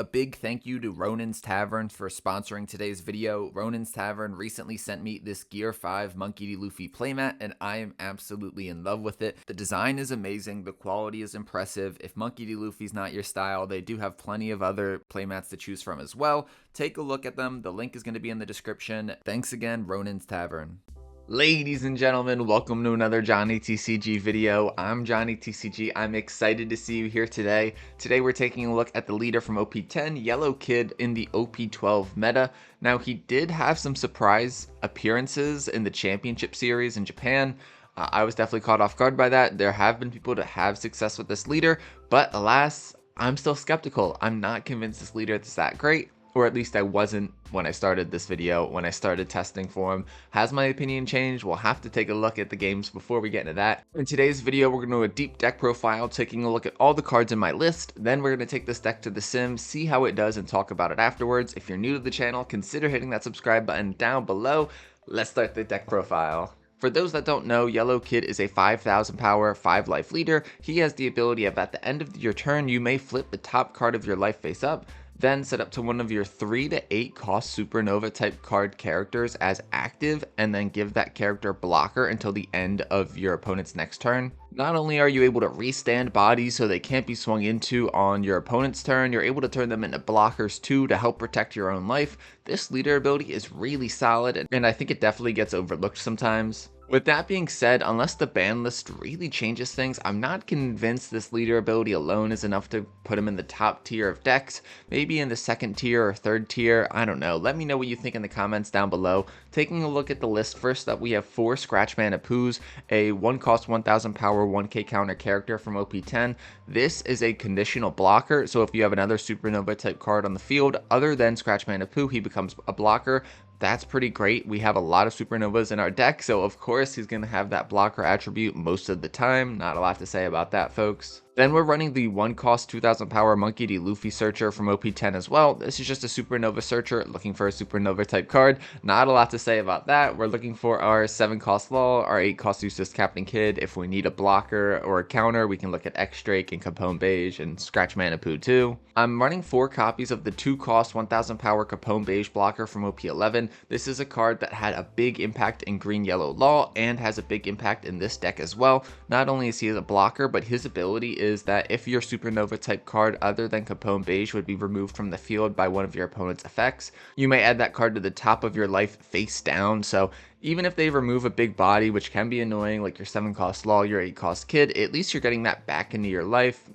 A big thank you to Ronin's Tavern for sponsoring today's video. Ronin's Tavern recently sent me this Gear 5 Monkey D. Luffy playmat, and I am absolutely in love with it. The design is amazing, the quality is impressive. If Monkey D. Luffy's not your style, they do have plenty of other playmats to choose from as well. Take a look at them. The link is going to be in the description. Thanks again, Ronin's Tavern. Ladies and gentlemen, welcome to another Johnny TCG video. I'm Johnny TCG. I'm excited to see you here today. Today we're taking a look at the leader from OP10, Yellow Kid in the OP12 meta. Now he did have some surprise appearances in the championship series in Japan. I was definitely caught off guard by that. There have been people that have success with this leader, but alas, I'm still skeptical. I'm not convinced this leader is that great. Or at least I wasn't when I started this video, when I started testing for him. Has my opinion changed? We'll have to take a look at the games before we get into that. In today's video, we're going to do a deep deck profile, taking a look at all the cards in my list. Then we're going to take this deck to the sim, see how it does, and talk about it afterwards. If you're new to the channel, consider hitting that subscribe button down below. Let's start the deck profile. For those that don't know, Yellow Kid is a 5,000 power, 5 life leader. He has the ability of at the end of your turn, you may flip the top card of your life face up, then set up to one of your 3 to 8 cost supernova type card characters as active, and then give that character blocker until the end of your opponent's next turn. Not only are you able to restand bodies so they can't be swung into on your opponent's turn, you're able to turn them into blockers too to help protect your own life. This leader ability is really solid, and I think it definitely gets overlooked sometimes. With that being said, unless the ban list really changes things, I'm not convinced this leader ability alone is enough to put him in the top tier of decks. Maybe in the second tier or third tier, I don't know. Let me know what you think in the comments down below. Taking a look at the list, first up we have 4 Scratch Mana Poos, a 1 cost 1000 power 1k counter character from OP10. This is a conditional blocker, so if you have another supernova type card on the field other than Scratch Mana Poo, he becomes a blocker. That's pretty great. We have a lot of supernovas in our deck, so of course he's going to have that blocker attribute most of the time. Not a lot to say about that, folks. Then we're running the 1 cost 2000 power Monkey D. Luffy searcher from OP10 as well. This is just a supernova searcher looking for a supernova type card. Not a lot to say about that. We're looking for our 7 cost Law, our 8 cost Useless Captain Kid. If we need a blocker or a counter, we can look at X-Drake and Capone Beige and Scratch Mana Poo too. I'm running 4 copies of the 2 cost 1000 power Capone Beige blocker from OP11. This is a card that had a big impact in Green Yellow Law and has a big impact in this deck as well. Not only is he a blocker, but his ability is that if your supernova type card other than Capone Beige would be removed from the field by one of your opponent's effects, you may add that card to the top of your life face down. So even if they remove a big body, which can be annoying, like your 7 cost Law, your 8 cost Kid, at least you're getting that back into your life.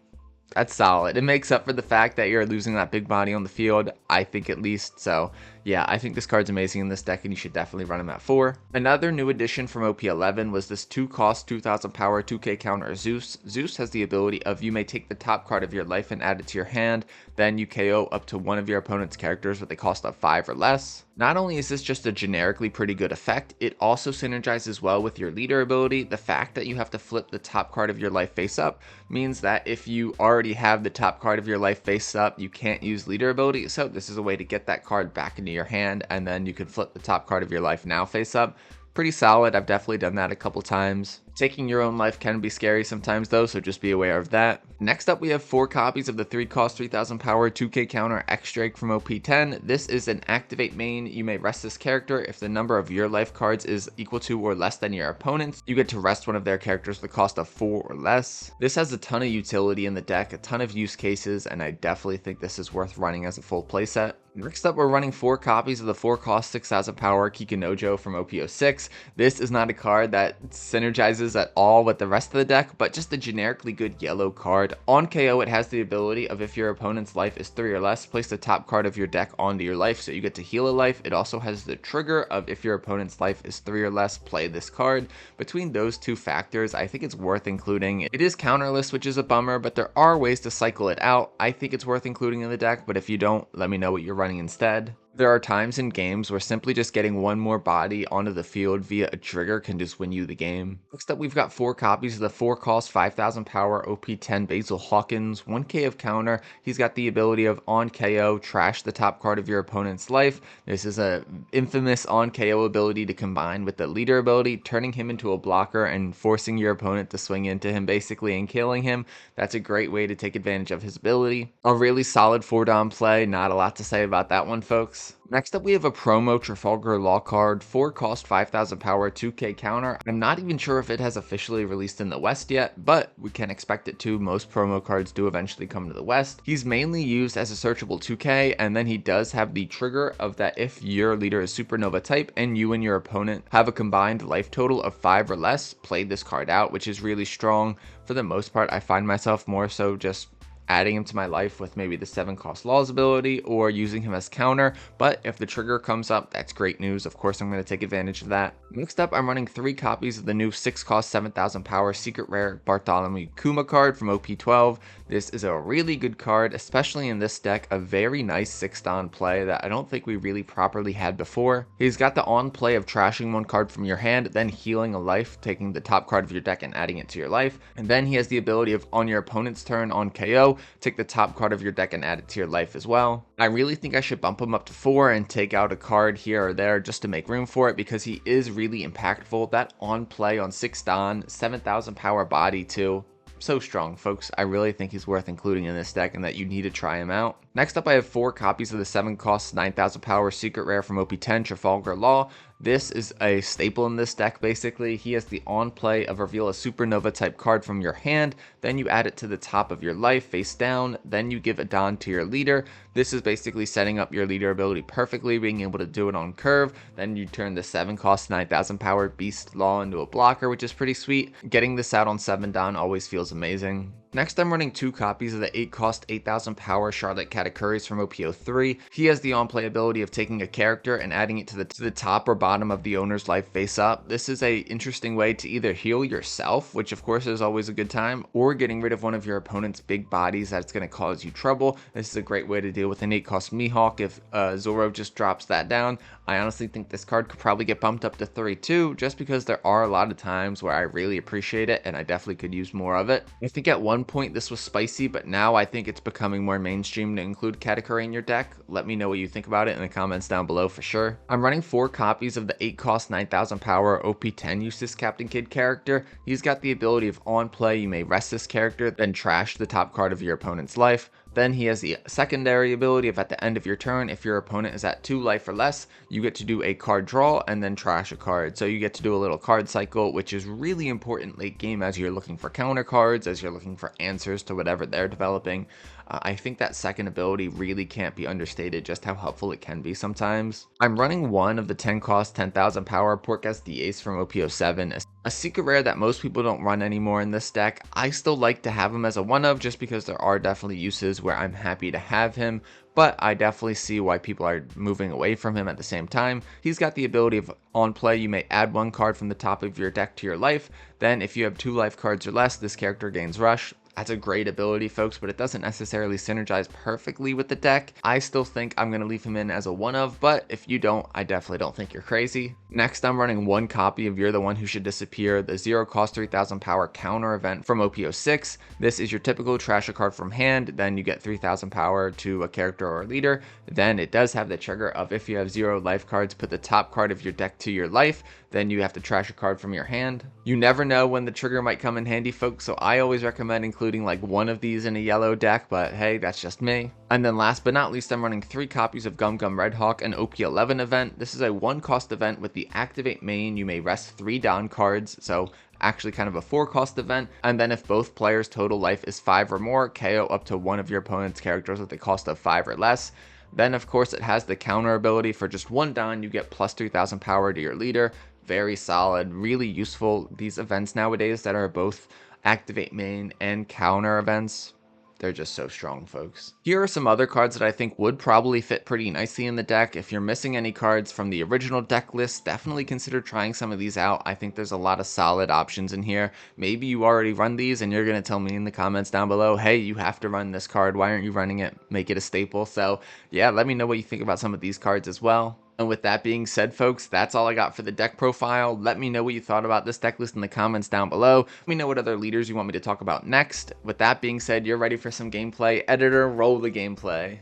That's solid. It makes up for the fact that you're losing that big body on the field, I think, at least. So yeah, I think this card's amazing in this deck, and you should definitely run him at 4. Another new addition from OP11 was this 2 cost 2000 power 2k counter Zeus. Zeus has the ability of you may take the top card of your life and add it to your hand, then you KO up to one of your opponent's characters with a cost of 5 or less. Not only is this just a generically pretty good effect, it also synergizes well with your leader ability. The fact that you have to flip the top card of your life face up means that if you already have the top card of your life face up, you can't use leader ability. So this is a way to get that card back into your hand, and then you can flip the top card of your life now face up. Pretty solid. I've definitely done that a couple times. Taking your own life can be scary sometimes though, so just be aware of that. Next up we have 4 copies of the 3 cost 3000 power 2k counter X-Drake from OP10. This is an activate main. You may rest this character if the number of your life cards is equal to or less than your opponent's. You get to rest one of their characters with the cost of 4 or less. This has a ton of utility in the deck, a ton of use cases, and I definitely think this is worth running as a full playset. Next up we're running 4 copies of the 4 cost 6000 power Kikinojo from OP06. This is not a card that synergizes at all with the rest of the deck, but just a generically good yellow card. On KO, it has the ability of if your opponent's life is 3 or less, place the top card of your deck onto your life, so you get to heal a life. It also has the trigger of if your opponent's life is 3 or less, play this card. Between those 2 factors, I think it's worth including. It is counterless, which is a bummer, but there are ways to cycle it out. I think it's worth including in the deck, but if you don't, let me know what you're running instead. There are times in games where simply just getting one more body onto the field via a trigger can just win you the game. Next up, we've got 4 copies of the 4 cost 5000 power OP10 Basil Hawkins, 1k of counter. He's got the ability of on KO, trash the top card of your opponent's life. This is a infamous on KO ability to combine with the leader ability, turning him into a blocker and forcing your opponent to swing into him basically and killing him. That's a great way to take advantage of his ability. A really solid 4-dom play, not a lot to say about that one, folks. Next up, we have a promo Trafalgar Law card, 4 cost 5000 power, 2k counter. I'm not even sure if it has officially released in the West yet, but we can expect it to. Most promo cards do eventually come to the West. He's mainly used as a searchable 2k, and then he does have the trigger of that if your leader is supernova type and you and your opponent have a combined life total of 5 or less, play this card out, which is really strong. For the most part, I find myself more so just adding him to my life with maybe the 7 cost laws ability or using him as counter, but if the trigger comes up, that's great news. Of course, I'm going to take advantage of that. Next up, I'm running 3 copies of the new 6 cost 7000 power secret rare Bartholomew Kuma card from OP12. This is a really good card, especially in this deck, a very nice 6-don play that I don't think we really properly had before. He's got the on play of trashing 1 card from your hand, then healing a life, taking the top card of your deck and adding it to your life, and then he has the ability of on your opponent's turn on KO, take the top card of your deck and add it to your life as well. I really think I should bump him up to 4 and take out a card here or there just to make room for it because he is really impactful. That on play on 6-don, 7000 power body too. So strong, folks. I really think he's worth including in this deck and that you need to try him out. Next up, I have 4 copies of the 7 cost 9000 power secret rare from OP10 Trafalgar Law. This is a staple in this deck basically. He has the on play of reveal a supernova type card from your hand, then you add it to the top of your life face down, then you give a don to your leader. This is basically setting up your leader ability perfectly, being able to do it on curve. Then you turn the 7 cost 9000 power Beast Law into a blocker, which is pretty sweet. Getting this out on 7 don always feels amazing. Next, I'm running 2 copies of the 8 cost 8000 power Charlotte Katakuris from OP03. He has the on play ability of taking a character and adding it to the top or bottom of the owner's life face up. This is a interesting way to either heal yourself, which of course is always a good time, or getting rid of one of your opponent's big bodies that's going to cause you trouble. This is a great way to deal with an 8 cost Mihawk if Zoro just drops that down. I honestly think this card could probably get bumped up to 3 too, just because there are a lot of times where I really appreciate it and I definitely could use more of it. I think at one point this was spicy, but now I think it's becoming more mainstream to include Katakuri in your deck. Let me know what you think about it in the comments down below for sure. I'm running 4 copies of the 8 cost 9000 power OP10 Eustace Captain Kid character. He's got the ability of on play, you may rest this character, then trash the top card of your opponent's life. Then he has the secondary ability of at the end of your turn, if your opponent is at 2 life or less, you get to do a card draw and then trash a card. So you get to do a little card cycle, which is really important late game as you're looking for counter cards, as you're looking for answers to whatever they're developing. I think that second ability really can't be understated just how helpful it can be sometimes. I'm running 1 of the 10 cost 10,000 power Portgas the Ace from OP07, a secret rare that most people don't run anymore in this deck. I still like to have him as a 1 of just because there are definitely uses where I'm happy to have him, but I definitely see why people are moving away from him at the same time. He's got the ability of on play, you may add 1 card from the top of your deck to your life. Then if you have 2 life cards or less, this character gains rush. That's a great ability, folks, but it doesn't necessarily synergize perfectly with the deck. I still think I'm going to leave him in as a 1 of, but if you don't, I definitely don't think you're crazy. Next, I'm running 1 copy of You're the One Who Should Disappear, the 0 cost 3000 power counter event from OP06. This is your typical trash a card from hand, then you get 3000 power to a character or a leader. Then it does have the trigger of if you have 0 life cards, put the top card of your deck to your life, then you have to trash a card from your hand. You never know when the trigger might come in handy, folks, so I always recommend including like 1 of these in a yellow deck, but hey, that's just me. And then last but not least, I'm running 3 copies of Gum Gum Red Hawk, an OP11 event. This is a 1 cost event with the activate main. You may rest 3 down cards, so actually kind of a 4 cost event. And then if both players' total life is 5 or more, KO up to 1 of your opponent's characters with a cost of 5 or less. Then of course it has the counter ability. For just 1 down, you get plus 3000 power to your leader. Very solid, really useful. These events nowadays that are both activate main and counter events, they're just so strong, folks. Here are some other cards that I think would probably fit pretty nicely in the deck. If you're missing any cards from the original deck list, definitely consider trying some of these out. I think there's a lot of solid options in here. Maybe you already run these and you're going to tell me in the comments down below, hey, you have to run this card. Why aren't you running it? Make it a staple. So yeah, let me know what you think about some of these cards as well. And with that being said, folks, that's all I got for the deck profile. Let me know what you thought about this deck list in the comments down below. Let me know what other leaders you want me to talk about next. With that being said, you're ready for some gameplay. Editor, roll the gameplay.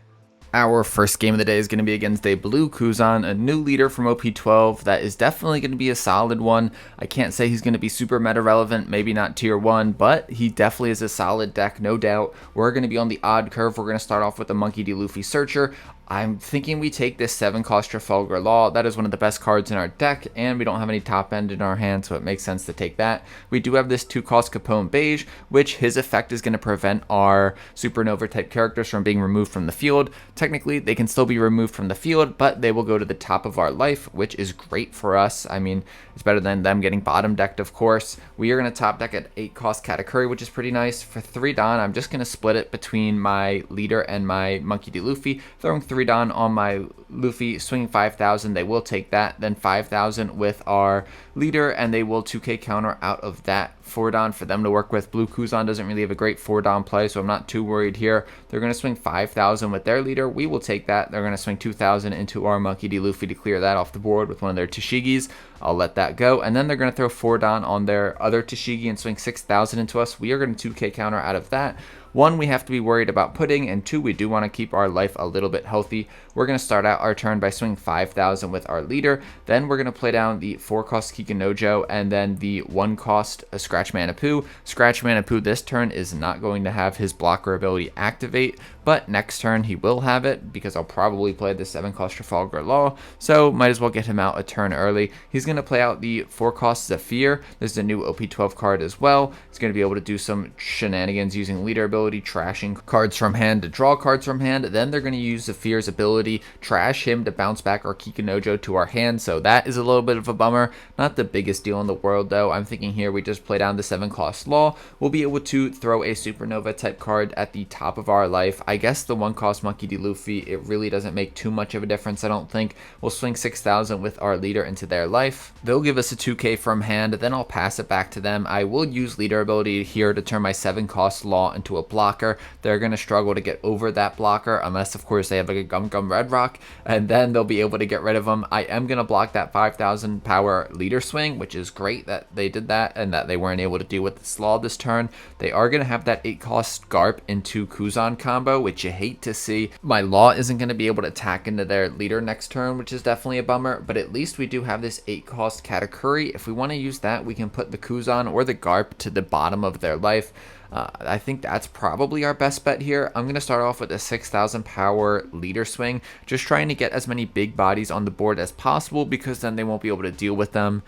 Our first game of the day is going to be against a blue Kuzan, a new leader from OP12 that is definitely going to be a solid one. I can't say he's going to be super meta relevant, maybe not tier 1, but he definitely is a solid deck, no doubt. We're going to be on the odd curve. We're going to start off with the Monkey D. Luffy Searcher. I'm thinking we take this 7-cost Trafalgar Law. That is one of the best cards in our deck, and we don't have any top end in our hand, so it makes sense to take that. We do have this 2-cost Capone Beige, which his effect is going to prevent our Supernova type characters from being removed from the field. Technically, they can still be removed from the field, but they will go to the top of our life, which is great for us. I mean, it's better than them getting bottom decked, of course. We are going to top deck at 8-cost Katakuri, which is pretty nice. For 3 Don, I'm just going to split it between my leader and my Monkey D. Luffy, throwing 3 Don on my Luffy, swinging 5,000. They will take that. Then 5,000 with our leader, and they will 2k counter out of that 4 Don for them to work with. Blue Kuzan doesn't really have a great 4 Don play, so I'm not too worried here. They're going to swing 5,000 with their leader. We will take that. They're going to swing 2,000 into our Monkey D. Luffy to clear that off the board with one of their Tashigis. I'll let that go. And then they're going to throw 4 Don on their other Tashigi and swing 6,000 into us. We are going to 2k counter out of that. 1, we have to be worried about putting, and 2, we do want to keep our life a little bit healthy. We're going to start out our turn by swinging 5,000 with our leader. Then we're going to play down the 4-cost Kikanojo and then the 1-cost Scratch Manipu. Scratch Manipu this turn is not going to have his blocker ability activate, but next turn he will have it because I'll probably play the 7-cost Trafalgar Law, so might as well get him out a turn early. He's going to play out the 4-cost Zephyr. There's a new OP12 card as well. He's going to be able to do some shenanigans using leader ability, trashing cards from hand to draw cards from hand. Then they're going to use Zephyr's ability, trash him to bounce back our Kikanojo to our hand, so that is a little bit of a bummer. Not the biggest deal in the world though. I'm thinking here we just play down the 7-cost Law. We'll be able to throw a Supernova type card at the top of our life. I guess the 1-cost Monkey D. Luffy, it really doesn't make too much of a difference, I don't think. We'll swing 6,000 with our leader into their life. They'll give us a 2k from hand, then I'll pass it back to them. I will use leader ability here to turn my 7-cost Law into a blocker. They're going to struggle to get over that blocker unless, of course, they have like a Gum Gum Red Rock, and then they'll be able to get rid of them. I am going to block that 5,000 power leader swing, which is great that they did that and that they weren't able to deal with the Slaw this turn. They are going to have that 8-cost Garp into Kuzan combo, which you hate to see. My Law isn't going to be able to attack into their leader next turn, which is definitely a bummer, but at least we do have this 8-cost Katakuri. If we want to use that, we can put the Kuzan or the Garp to the bottom of their life. I think that's probably our best bet here. I'm going to start off with a 6,000 power leader swing, just trying to get as many big bodies on the board as possible because then they won't be able to deal with them.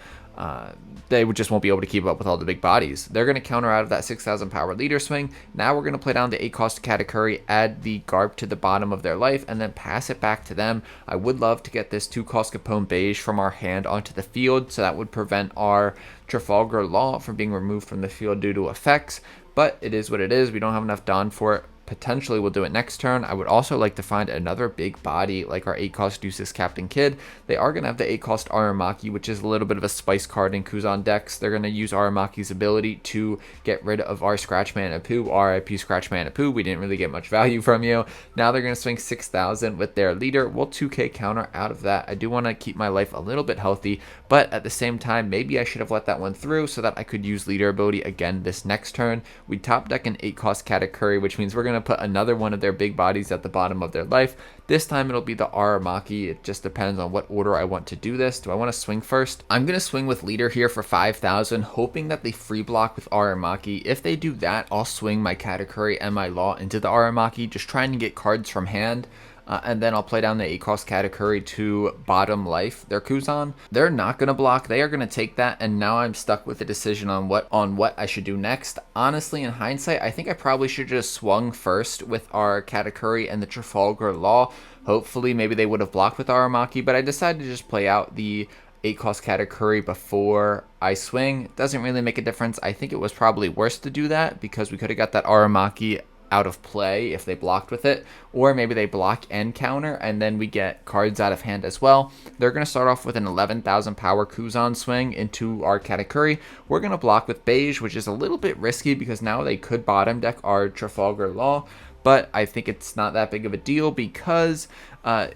They just won't be able to keep up with all the big bodies. They're going to counter out of that 6,000 power leader swing. Now we're going to play down the 8-cost Katakuri, add the Garp to the bottom of their life, and then pass it back to them. I would love to get this 2-cost Capone Beige from our hand onto the field, so that would prevent our Trafalgar Law from being removed from the field due to effects. But it is what it is. We don't have enough Don for it. Potentially we'll do it next turn. I would also like to find another big body like our 8-cost Deuces Captain Kid. They are going to have the 8-cost Aramaki, which is a little bit of a spice card in Kuzan decks. They're going to use Aramaki's ability to get rid of our Scratch Manipu. RIP Scratch Manipu. We didn't really get much value from you. Now they're going to swing 6,000 with their leader. We'll 2k counter out of that. I do want to keep my life a little bit healthy, but at the same time, maybe I should have let that one through so that I could use leader ability again this next turn. We top deck an 8-cost Katakuri, which means we're going to put another one of their big bodies at the bottom of their life. This time it'll be the Aramaki. It just depends on what order I want to do this. Do I want to swing first? I'm going to swing with leader here for 5,000, hoping that they free block with Aramaki. If they do that, I'll swing my Katakuri and my Law into the Aramaki, just trying to get cards from hand. And then I'll play down the 8-cost Katakuri to bottom life their Kuzan. They're not going to block. They are going to take that, and now I'm stuck with a decision on what I should do next. Honestly, in hindsight, I think I probably should just swung first with our Katakuri and the Trafalgar Law. Hopefully, maybe they would have blocked with Aramaki, but I decided to just play out the 8-cost Katakuri before I swing. It doesn't really make a difference. I think it was probably worse to do that because we could have got that Aramaki out of play if they blocked with it, or maybe they block and counter, and then we get cards out of hand as well. They're going to start off with an 11,000 power Kuzan swing into our Katakuri. We're going to block with Beige, which is a little bit risky because now they could bottom deck our Trafalgar Law, but I think it's not that big of a deal because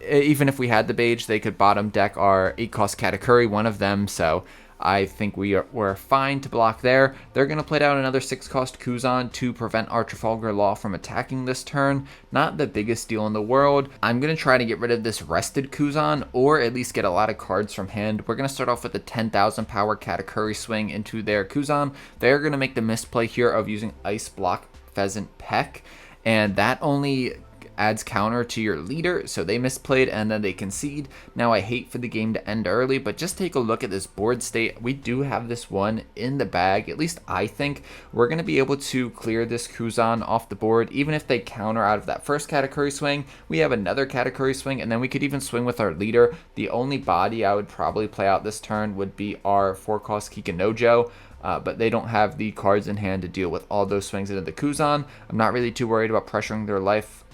even if we had the Beige, they could bottom deck our 8-cost Katakuri, one of them, so I think we're fine to block there. They're going to play down another 6-cost Kuzan to prevent our Trafalgar Law from attacking this turn. Not the biggest deal in the world. I'm going to try to get rid of this rested Kuzan, or at least get a lot of cards from hand. We're going to start off with a 10,000 power Katakuri swing into their Kuzan. They're going to make the misplay here of using Ice Block Pheasant Peck, and that only adds counter to your leader, so they misplayed and then they concede. Now I hate for the game to end early, but just take a look at this board state. We do have this one in the bag. At least I think we're going to be able to clear this Kuzan off the board. Even if they counter out of that first Katakuri swing, we have another Katakuri swing, and then we could even swing with our leader. The only body I would probably play out this turn would be our 4-cost Kikanojo. But they don't have the cards in hand to deal with all those swings into the Kuzan. I'm not really too worried about pressuring their life.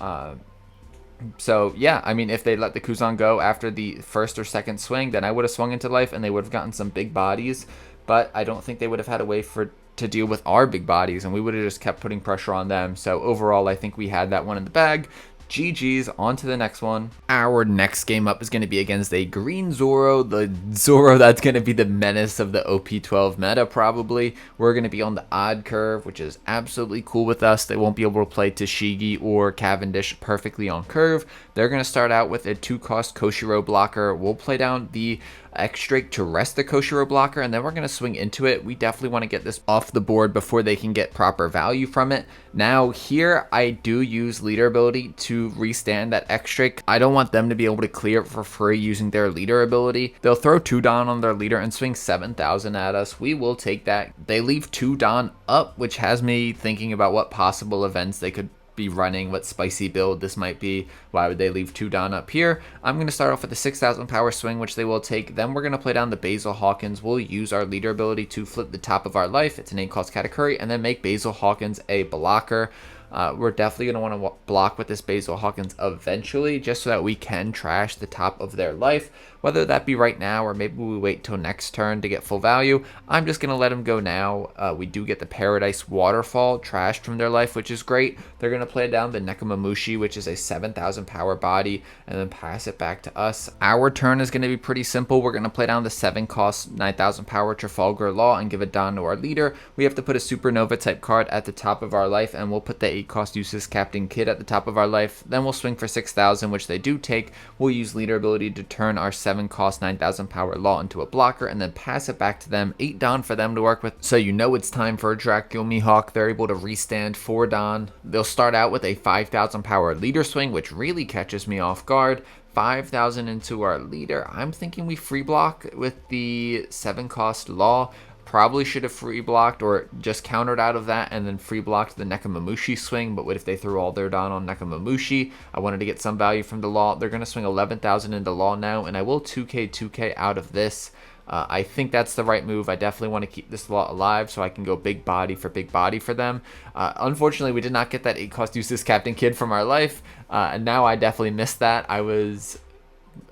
So yeah, I mean, if they let the Kuzan go after the first or second swing, then I would have swung into life and they would have gotten some big bodies. But I don't think they would have had a way to deal with our big bodies, and we would have just kept putting pressure on them. So overall, I think we had that one in the bag. GG's, on to the next one. Our next game up is going to be against a green Zoro, the Zoro that's going to be the menace of the OP12 meta probably. We're going to be on the odd curve, which is absolutely cool with us. They won't be able to play Tashigi or Cavendish perfectly on curve. They're going to start out with a 2-cost Koshiro blocker. We'll play down the X-Drake to rest the Koshiro blocker, and then we're going to swing into it. We definitely want to get this off the board before they can get proper value from it. Now here I do use leader ability to restand that X-Drake. I don't want them to be able to clear it for free using their leader ability. They'll throw 2 Don on their leader and swing 7,000 at us. We will take that. They leave 2 Don up, which has me thinking about what possible events they could be running, what spicy build this might be. Why would they leave 2 Don up here? I'm going to start off with the 6,000 power swing, which they will take. Then we're going to play down the Basil Hawkins. We'll use our leader ability to flip the top of our life. It's an 8-cost Katakuri, and then make Basil Hawkins a blocker. We're definitely going to want to block with this Basil Hawkins eventually, just so that we can trash the top of their life, whether that be right now or maybe we wait till next turn to get full value. I'm just going to let them go now. We do get the Paradise Waterfall trashed from their life, which is great. They're going to play down the Nekomamushi, which is a 7,000 power body, and then pass it back to us. Our turn is going to be pretty simple. We're going to play down the 7-cost 9,000 power Trafalgar Law and give it Don to our leader. We have to put a Supernova type card at the top of our life, and we'll put the 8-cost Useless Captain Kid at the top of our life. Then we'll swing for 6,000, which they do take. We'll use leader ability to turn our 7-cost 9,000 power Law into a blocker, and then pass it back to them. 8 Don for them to work with. So you know it's time for a Dracula Mihawk. They're able to restand 4 Don. They'll start out with a 5,000 power leader swing, which really catches me off guard. 5,000 into our leader. I'm thinking we free block with the 7-cost Law. Probably should have free blocked or just countered out of that and then free blocked the Nekomamushi swing. But what if they threw all their Don on Nekomamushi? I wanted to get some value from the Law. They're going to swing 11,000 into Law now, and I will 2k out of this. I think that's the right move. I definitely want to keep this Law alive so I can go big body for them. Unfortunately, we did not get that 8-cost Useless Captain Kid from our life. And now I definitely missed that. I was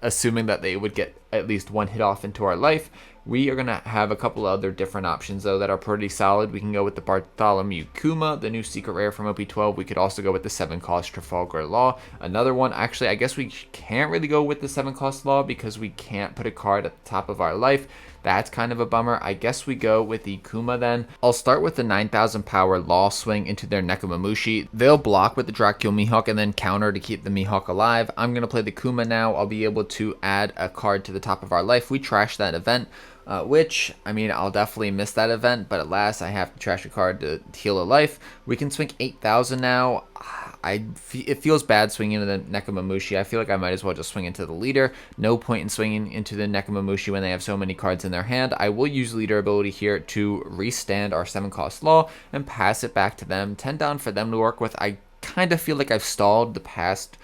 assuming that they would get at least 1 hit off into our life. We are going to have a couple other different options, though, that are pretty solid. We can go with the Bartholomew Kuma, the new secret rare from OP12. We could also go with the 7-cost Trafalgar Law. Another one, actually, I guess we can't really go with the 7-cost Law because we can't put a card at the top of our life. That's kind of a bummer. I guess we go with the Kuma then. I'll start with the 9,000 power Law swing into their Nekomamushi. They'll block with the Dracula Mihawk and then counter to keep the Mihawk alive. I'm going to play the Kuma now. I'll be able to add a card to the top of our life. We trash that event. Which, I mean, I'll definitely miss that event, but at last I have to trash a card to heal a life. We can swing 8,000 now. It feels bad swinging into the Nekomamushi. I feel like I might as well just swing into the leader. No point in swinging into the Nekomamushi when they have so many cards in their hand. I will use leader ability here to restand our 7-cost Law and pass it back to them. 10 down for them to work with. I kind of feel like I've stalled the past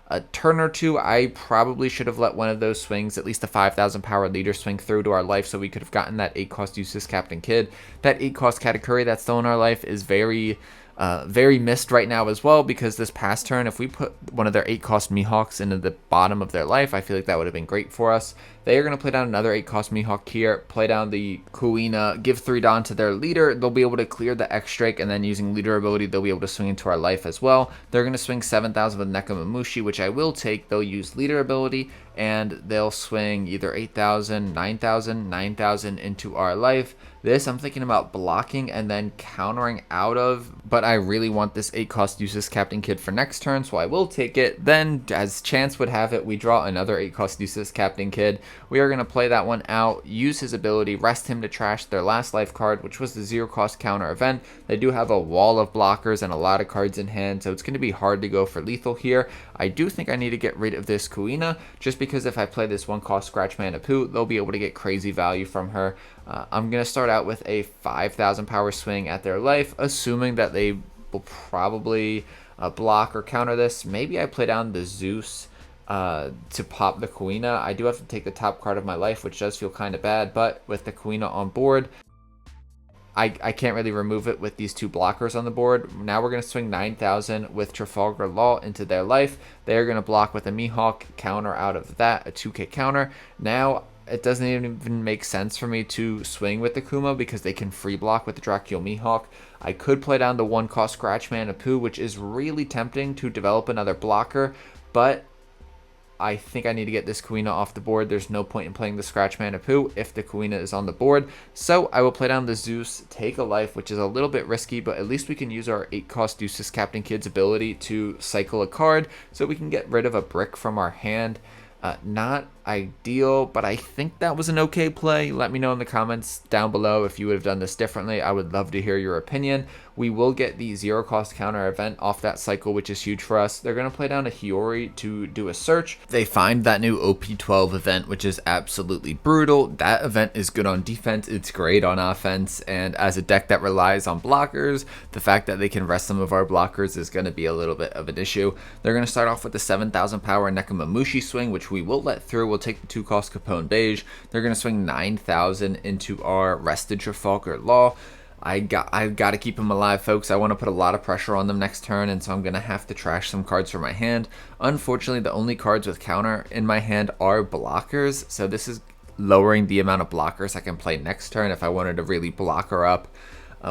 a turn or two. I probably should have let one of those swings, at least a 5,000 power leader swing, through to our life so we could have gotten that 8-cost Useless Captain Kid. That 8-cost Katakuri that's still in our life is very Very missed right now as well, because this past turn, if we put one of their 8-cost Mihawks into the bottom of their life, I feel like that would have been great for us. They are going to play down another 8-cost Mihawk here, play down the Kuina, give 3 Don to their leader. They'll be able to clear the X-Drake, and then using leader ability, they'll be able to swing into our life as well. They're going to swing 7,000 with Nekomamushi, which I will take. They'll use leader ability, and they'll swing either 8,000, 9,000, 9,000 into our life. This I'm thinking about blocking and then countering out of, but I really want this 8-cost Useless Captain Kid for next turn, so I will take it. Then, as chance would have it, we draw another 8-cost Useless Captain Kid. We are going to play that one out, use his ability, rest him to trash their last life card, which was the 0-cost counter event. They do have a wall of blockers and a lot of cards in hand, so it's going to be hard to go for lethal here. I do think I need to get rid of this Kuina, just because if I play this 1-cost Scratch Mana Poo, they'll be able to get crazy value from her. I'm going to start out with a 5,000 power swing at their life, assuming that they will probably block or counter this. Maybe I play down the Zeus to pop the Kuina. I do have to take the top card of my life, which does feel kind of bad, but with the Kuina on board, I can't really remove it with these 2 blockers on the board. Now we're going to swing 9,000 with Trafalgar Law into their life. They're going to block with a Mihawk, counter out of that, a 2k counter. Now it doesn't even make sense for me to swing with the Kuma, because they can free block with the Dracula Mihawk. I could play down the 1-cost Scratch Mana Poo, which is really tempting to develop another blocker, but I think I need to get this Kuina off the board. There's no point in playing the Scratch Mana Poo if the Kuina is on the board. So I will play down the Zeus, take a life, which is a little bit risky, but at least we can use our 8-cost Useless Captain Kid's ability to cycle a card, so we can get rid of a brick from our hand. Not ideal, but I think that was an okay play. Let me know in the comments down below if you would have done this differently. I would love to hear your opinion. We will get the 0-cost counter event off that cycle, which is huge for us. They're going to play down a Hiyori to do a search. They find that new OP12 event, which is absolutely brutal. That event is good on defense. It's great on offense. And as a deck that relies on blockers, the fact that they can rest some of our blockers is going to be a little bit of an issue. They're going to start off with the 7,000 power Nekomamushi swing, which we will let through. We'll take the 2-cost Capone Beige. They're going to swing 9,000 into our rested Trafalgar Law. I got to keep him alive, folks. I want to put a lot of pressure on them next turn, and so I'm going to have to trash some cards from my hand. Unfortunately, the only cards with counter in my hand are blockers, so this is lowering the amount of blockers I can play next turn if I wanted to really block her up.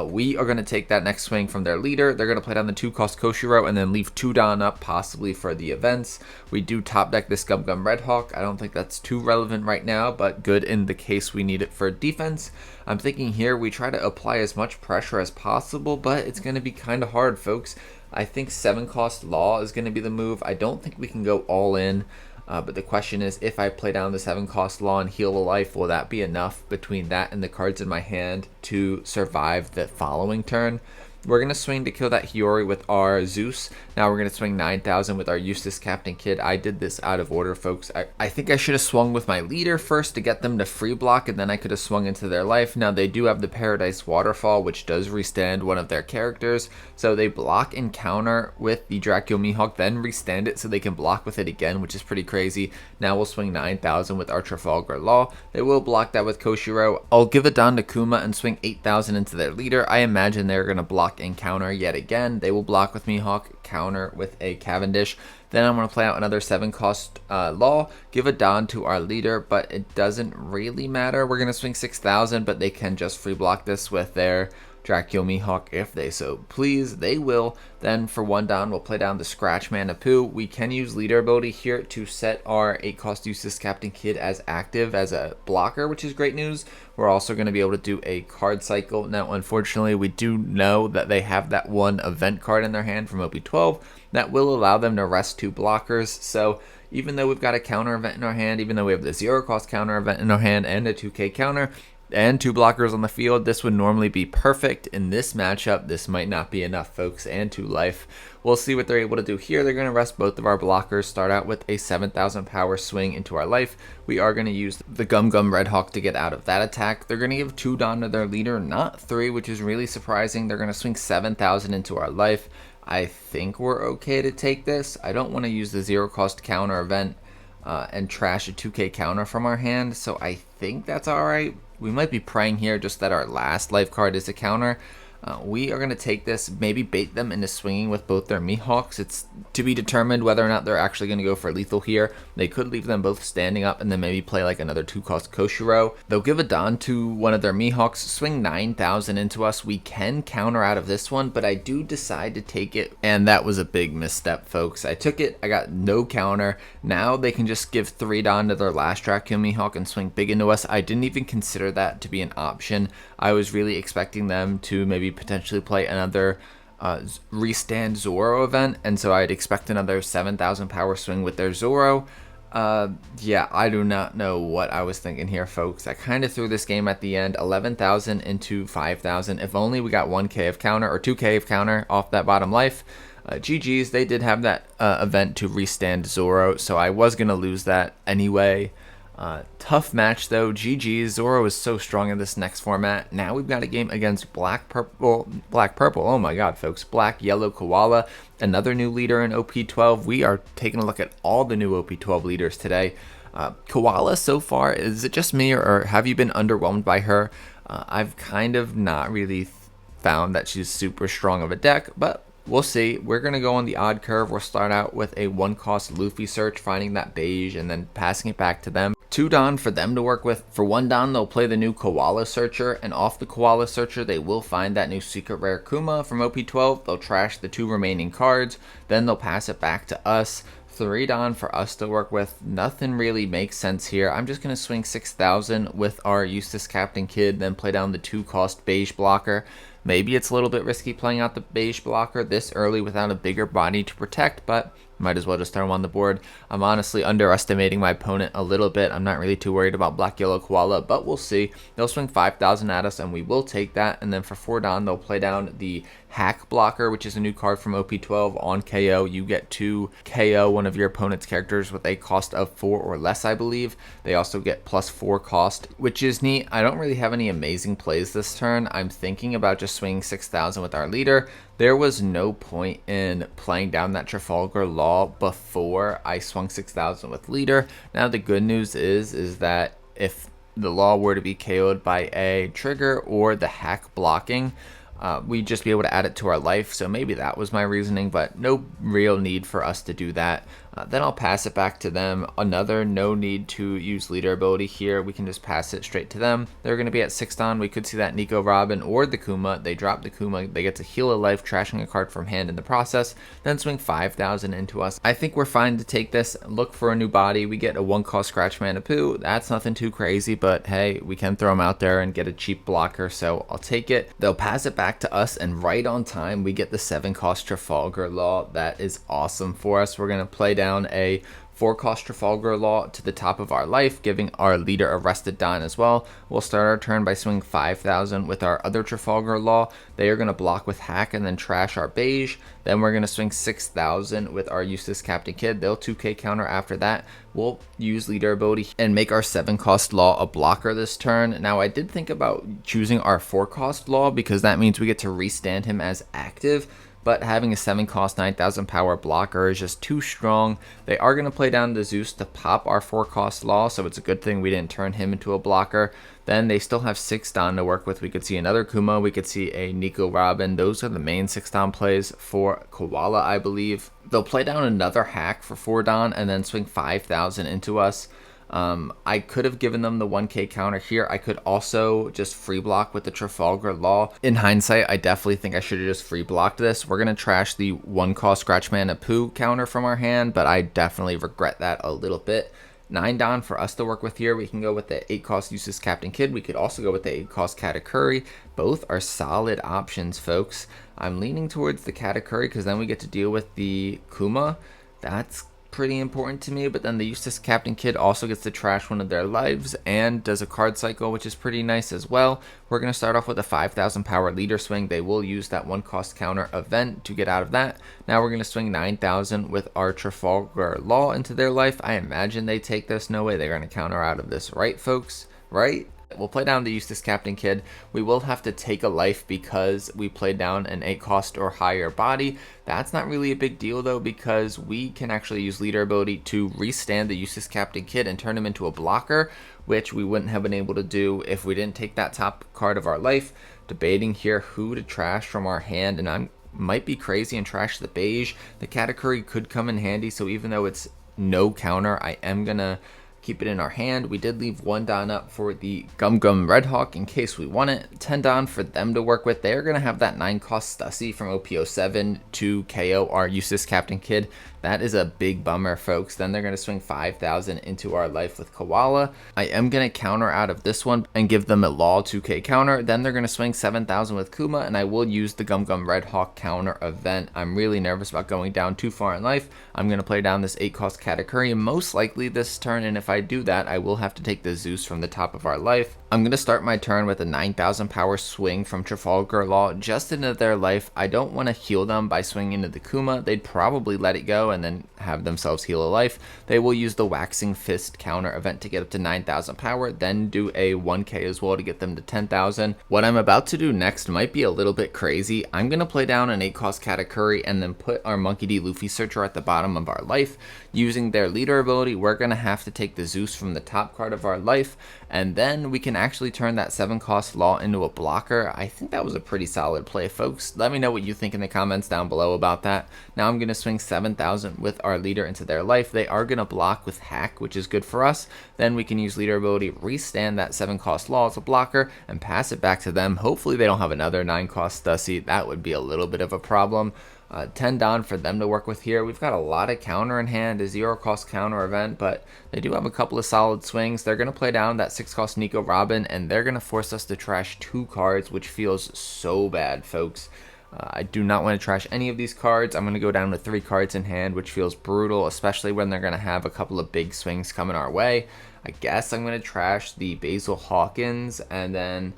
We are going to take that next swing from their leader. They're going to play down the 2-cost Koshiro and then leave 2 Don up, possibly for the events. We do top deck this Gum Gum Red Hawk. I don't think that's too relevant right now, but good in the case we need it for defense. I'm thinking here we try to apply as much pressure as possible, but it's going to be kind of hard, folks. I think 7-cost Law is going to be the move. I don't think we can go all in. But the question is, if I play down the 7-cost Law and heal a life, will that be enough between that and the cards in my hand to survive the following turn? We're going to swing to kill that Hiyori with our Zeus. Now we're going to swing 9,000 with our Useless Captain Kid. I did this out of order, folks. I think I should have swung with my leader first to get them to free block, and then I could have swung into their life. Now they do have the Paradise Waterfall, which does restand one of their characters. So they block and counter with the Dracula Mihawk, then restand it so they can block with it again, which is pretty crazy. Now we'll swing 9,000 with our Trafalgar Law. They will block that with Koshiro. I'll give it Don to Kuma and swing 8,000 into their leader. I imagine they're going to block and counter yet again. They will block with Mihawk, counter with a Cavendish. Then I'm going to play out another 7-cost Law, give a Don to our leader, but it doesn't really matter. We're going to swing 6,000, but they can just free block this with their Dracula Mihawk if they so please. They will. Then for 1 Don, we'll play down the Scratch Mana Poo. We can use leader ability here to set our 8-cost Useless Captain Kid as active as a blocker, which is great news. We're also going to be able to do a card cycle. Now, unfortunately, we do know that they have that 1 event card in their hand from OP12 that will allow them to rest 2 blockers. So even though we've got a counter event in our hand, even though we have the 0-cost counter event in our hand and a 2k counter, and 2 blockers on the field, this would normally be perfect. In this matchup, this might not be enough, folks, and 2 life. We'll see what they're able to do here. They're going to rest both of our blockers, start out with a 7,000 power swing into our life. We are going to use the Gum Gum Red Hawk to get out of that attack. They're going to give 2 Don to their leader, not 3, which is really surprising. They're going to swing 7,000 into our life. I think we're okay to take this. I don't want to use the 0-cost counter event and trash a 2k counter from our hand, so I think that's alright. We might be praying here just that our last life card is a counter. We are going to take this, maybe bait them into swinging with both their Mihawks. It's to be determined whether or not they're actually going to go for lethal here. They could leave them both standing up and then maybe play like another 2-cost Koshiro. They'll give a Don to one of their Mihawks, swing 9,000 into us. We can counter out of this one, but I do decide to take it, and that was a big misstep, folks. I took it, I got no counter. Now they can just give 3 Don to their last Dracula Mihawk and swing big into us. I didn't even consider that to be an option. I was really expecting them to maybe potentially play another restand Zoro event, and so I'd expect another 7,000 power swing with their Zoro. Yeah, I do not know what I was thinking here, folks. I kind of threw this game at the end, 11,000 into 5,000. If only we got 1k of counter or 2k of counter off that bottom life. GG's, they did have that event to restand Zoro, so I was going to lose that anyway. Tough match though. GG's. Zoro is so strong in this next format. Now we've got a game against black purple. Oh my god, folks. Black yellow koala, another new leader in OP12. We are taking a look at all the new OP12 leaders today. Koala so far, is it just me or have you been underwhelmed by her? I've kind of not really found that she's super strong of a deck, but we'll see. We're going to go on the odd curve. We'll start out with a 1-cost Luffy search, finding that beige and then passing it back to them. 2 Don for them to work with. For 1 Don, they'll play the new Koala Searcher, and off the Koala Searcher, they will find that new Secret Rare Kuma from OP12. They'll trash the 2 remaining cards, then they'll pass it back to us. 3 Don for us to work with. Nothing really makes sense here. I'm just going to swing 6,000 with our Eustace Captain Kid, then play down the 2-cost beige blocker. Maybe it's a little bit risky playing out the beige blocker this early without a bigger body to protect, but might as well just throw him on the board. I'm honestly underestimating my opponent a little bit. I'm not really too worried about black yellow koala, but we'll see. They'll swing 5,000 at us and we will take that. And then for 4 Don, they'll play down the hack blocker, which is a new card from OP12. On KO, you get to KO one of your opponent's characters with a cost of 4 or less, I believe. They also get +4 cost, which is neat. I don't really have any amazing plays this turn. I'm thinking about just swinging 6,000 with our leader. There was no point in playing down that Trafalgar Law before I swung 6,000 with leader. Now the good news is that if the Law were to be KO'd by a trigger or the hack blocking, we'd just be able to add it to our life. So maybe that was my reasoning, but no real need for us to do that. Then I'll pass it back to them. Another no need to use leader ability here. We can just pass it straight to them. They're going to be at 6 Don. We could see that Nico Robin or the Kuma. They drop the Kuma. They get to heal a life, trashing a card from hand in the process. Then swing 5,000 into us. I think we're fine to take this. Look for a new body. We get a 1-cost Scratch Mana Poo. That's nothing too crazy, but hey, we can throw them out there and get a cheap blocker, so I'll take it. They'll pass it back to us, and right on time, we get the 7-cost Trafalgar Law. That is awesome for us. We're going to play down a 4-cost Trafalgar Law to the top of our life, giving our leader a rested Don as well. We'll start our turn by swinging 5,000 with our other Trafalgar Law. They are going to block with hack and then trash our beige. Then we're going to swing 6,000 with our Eustace Captain Kid. They'll 2k counter after that. We'll use leader ability and make our 7-cost Law a blocker this turn. Now I did think about choosing our 4-cost Law because that means we get to restand him as active. But having a 7-cost 9,000 power blocker is just too strong. They are going to play down the Zeus to pop our 4-cost Law, so it's a good thing we didn't turn him into a blocker. Then they still have 6 Don to work with. We could see another Kuma. We could see a Nico Robin. Those are the main 6 Don plays for Koala, I believe. They'll play down another hack for 4 Don and then swing 5,000 into us. I could have given them the 1k counter here. I could also just free block with the Trafalgar Law. In hindsight, I definitely think I should have just free blocked this. We're going to trash the 1-cost Scratch Mana Poo counter from our hand, but I definitely regret that a little bit. 9 Don for us to work with here. We can go with the 8-cost Eustace Captain Kid. We could also go with the 8-cost Katakuri. Both are solid options, folks. I'm leaning towards the Katakuri because then we get to deal with the Kuma. That's pretty important to me, but then the Eustace Captain Kid also gets to trash one of their lives and does a card cycle, which is pretty nice as well. We're going to start off with a 5,000 power leader swing. They will use that 1-cost counter event to get out of that. Now we're going to swing 9,000 with our Trafalgar Law into their life. I imagine they take this. No way they're going to counter out of this, right, folks? Right? We'll play down the Eustace Captain Kid. We will have to take a life because we played down an 8-cost or higher body. That's not really a big deal though, because we can actually use leader ability to restand the Eustace Captain Kid and turn him into a blocker, which we wouldn't have been able to do if we didn't take that top card of our life. debating here who to trash from our hand, and I might be crazy and trash the beige. The Katakuri could come in handy, so even though it's no counter, I am gonna keep it in our hand. We did leave 1 Don up for the Gum Gum Red Hawk in case we want it. 10 Don for them to work with. They're going to have that 9 cost Stussy from OP07 to KO our useless Captain Kid. That is a big bummer, folks. Then they're going to swing 5,000 into our life with Koala. I am going to counter out of this one and give them a Law 2K counter. Then they're going to swing 7,000 with Kuma, and I will use the Gum Gum Red Hawk counter event. I'm really nervous about going down too far in life. I'm going to play down this 8 cost Katakuri most likely this turn, and if I do that, I will have to take the Zeus from the top of our life. I'm going to start my turn with a 9,000 power swing from Trafalgar Law just into their life. I don't want to heal them by swinging into the Kuma. They'd probably let it go and then have themselves heal a life. They will use the Waxing Fist counter event to get up to 9,000 power, then do a 1k as well to get them to 10,000. What I'm about to do next might be a little bit crazy. I'm going to play down an 8 cost Katakuri and then put our Monkey D. Luffy Searcher at the bottom of our life. Using their leader ability, we're going to have to take the Zeus from the top card of our life, and then we can actually turn that 7 cost Law into a blocker. I think that was a pretty solid play, folks. Let me know what you think in the comments down below about that. Now I'm going to swing 7,000 with our leader into their life. They are going to block with Hack, which is good for us. Then we can use leader ability, restand that 7 cost Law as a blocker, and pass it back to them. Hopefully they don't have another 9 cost Stussy. That would be a little bit of a problem. 10 Don for them to work with here. We've got a lot of counter in hand, a 0 cost counter event, but they do have a couple of solid swings. They're going to play down that 6 cost Nico Robin, and they're going to force us to trash 2 cards, which feels so bad, folks. I do not want to trash any of these cards. I'm going to go down to 3 cards in hand, which feels brutal, especially when they're going to have a couple of big swings coming our way. I guess I'm going to trash the Basil Hawkins and then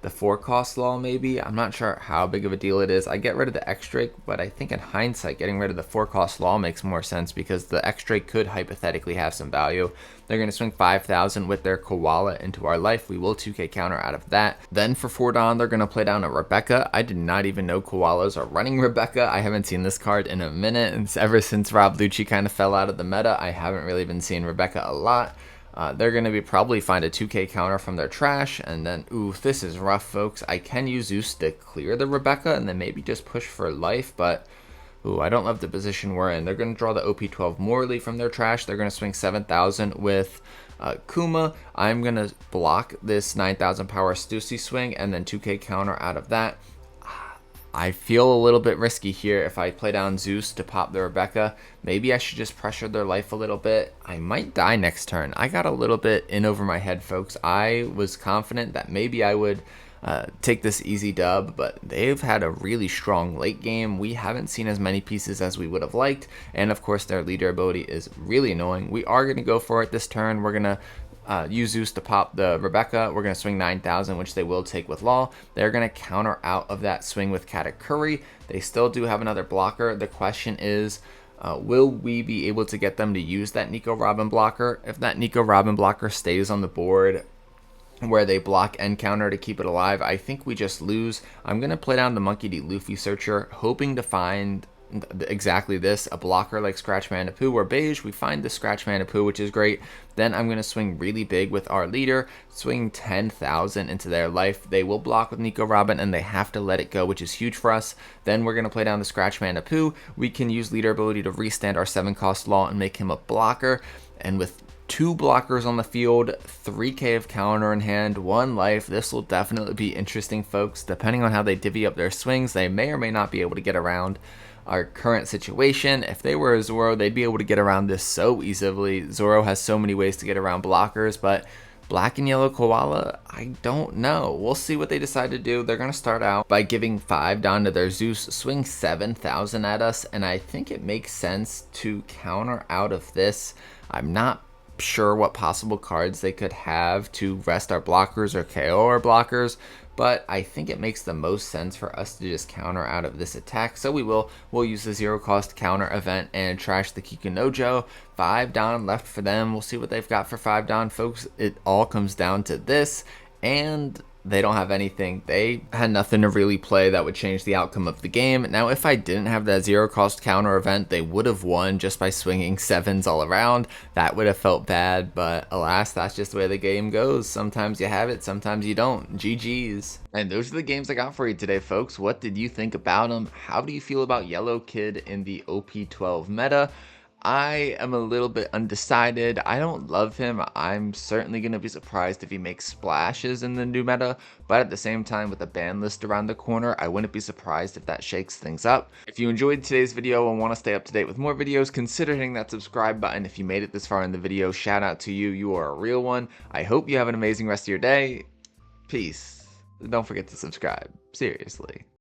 the 4 cost Law maybe. I'm not sure how big of a deal it is. I get rid of the X-Drake, but I think in hindsight getting rid of the 4 cost Law makes more sense because the X-Drake could hypothetically have some value. They're going to swing 5,000 with their Koala into our life. We will 2k counter out of that. Then for 4 Don, they're going to play down a Rebecca. I did not even know Koalas are running Rebecca. I haven't seen this card in a minute, and ever since Rob Lucci kind of fell out of the meta, I haven't really been seeing Rebecca a lot. They're going to be probably find a 2k counter from their trash, and then, ooh, this is rough, folks. I can use Zeus to clear the Rebecca and then maybe just push for life, but ooh, I don't love the position we're in. They're going to draw the OP12 Morley from their trash. They're going to swing 7,000 with Kuma. I'm going to block this 9,000 power Stussy swing and then 2k counter out of that. I feel a little bit risky here. If I play down Zeus to pop the Rebecca, maybe I should just pressure their life a little bit. I might die next turn. I got a little bit in over my head, folks. I was confident that maybe I would take this easy dub, but they've had a really strong late game. We haven't seen as many pieces as we would have liked, and of course their leader ability is really annoying. We are going to go for it this turn. We're going to use Zeus to pop the Rebecca. We're going to swing 9,000, which they will take with Law. They're going to counter out of that swing with Katakuri. They still do have another blocker. The question is, will we be able to get them to use that Nico Robin blocker? If that Nico Robin blocker stays on the board where they block and counter to keep it alive, I think we just lose. I'm going to play down the Monkey D. Luffy Searcher, hoping to find exactly this, a blocker like Scratch Manapoo or Beige. We find the Scratch Manapoo, which is great. Then I'm going to swing really big with our leader, swing 10,000 into their life. They will block with Nico Robin and they have to let it go, which is huge for us. Then we're going to play down the Scratch Manapoo. We can use leader ability to restand our 7 cost Law and make him a blocker, and with 2 blockers on the field, 3k of counter in hand, 1 life. This will definitely be interesting, folks. Depending on how they divvy up their swings, they may or may not be able to get around our current situation. If they were a Zoro, they'd be able to get around this so easily. Zoro has so many ways to get around blockers, but Black and Yellow Koala, I don't know. We'll see what they decide to do. They're going to start out by giving 5 down to their Zeus, swing 7,000 at us, and I think it makes sense to counter out of this. I'm not sure what possible cards they could have to rest our blockers or KO our blockers, but I think it makes the most sense for us to just counter out of this attack. So we'll use the 0 cost counter event and trash the Kikunojo. 5 down left for them. We'll see what they've got for 5 down, folks. It all comes down to this, and They don't have anything. They had nothing to really play that would change the outcome of the game. Now, if I didn't have that zero cost counter event, they would have won just by swinging sevens all around. That would have felt bad, but alas, that's just the way the game goes. Sometimes you have it, sometimes you don't. GG's. And those are the games I got for you today, folks. What did you think about them? How do you feel about Yellow Kid in the OP12 meta? I am a little bit undecided. I don't love him. I'm certainly going to be surprised if he makes splashes in the new meta, but at the same time, with the ban list around the corner, I wouldn't be surprised if that shakes things up. If you enjoyed today's video and want to stay up to date with more videos, consider hitting that subscribe button. If you made it this far in the video, shout out to you. You are a real one. I hope you have an amazing rest of your day. Peace. Don't forget to subscribe. Seriously.